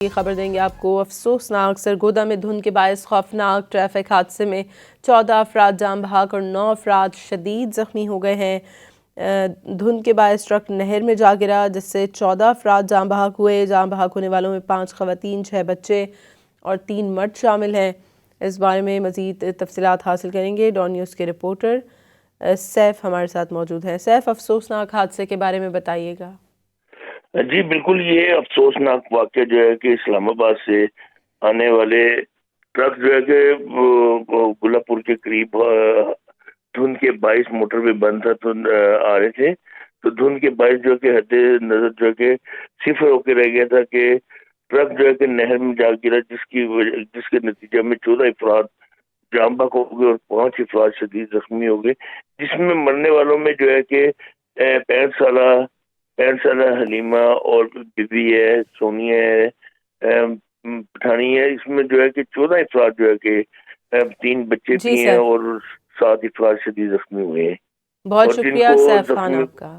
یہ خبر دیں گے آپ کو۔ افسوسناک سرگودا میں دھند کے باعث خوفناک ٹریفک حادثے میں 14 افراد جان بحق اور 9 افراد شدید زخمی ہو گئے ہیں۔ دھند کے باعث ٹرک نہر میں جا گرا جس سے 14 افراد جان بحق ہوئے۔ جان بحق ہونے والوں میں 5 خواتین، 6 بچے اور 3 مرد شامل ہیں۔ اس بارے میں مزید تفصیلات حاصل کریں گے۔ ڈان نیوز کے رپورٹر سیف ہمارے ساتھ موجود ہیں۔ سیف، افسوسناک حادثے کے بارے میں بتائیے گا۔ جی بالکل، یہ افسوسناک واقعہ جو ہے کہ اسلام آباد سے آنے والے ٹرک جو ہے کہ گلہ پور کے قریب دھند کے باعث موٹر پہ بند تھا تو آ رہے تھے، تو دھند کے باعث جو ہے کہ حد نظر جو ہے کہ صفر ہو کے رہ گیا تھا کہ ٹرک جو ہے کہ نہر میں جا گرا، جس کے نتیجے میں 14 افراد جان بحق ہو گئے اور 5 افراد شدید زخمی ہو گئے، جس میں مرنے والوں میں جو ہے کہ 65 سالہ حلیمہ اور بیوی ہے سونیا ہے پٹھانی ہے۔ اس میں جو ہے کہ 14 افراد جو ہے کہ 3 بچے جی بھی ہیں سیف، اور 7 افراد شدید زخمی ہوئے ہیں، بہت اور جن شکریہ کو سیف خان زخمی آپ کا۔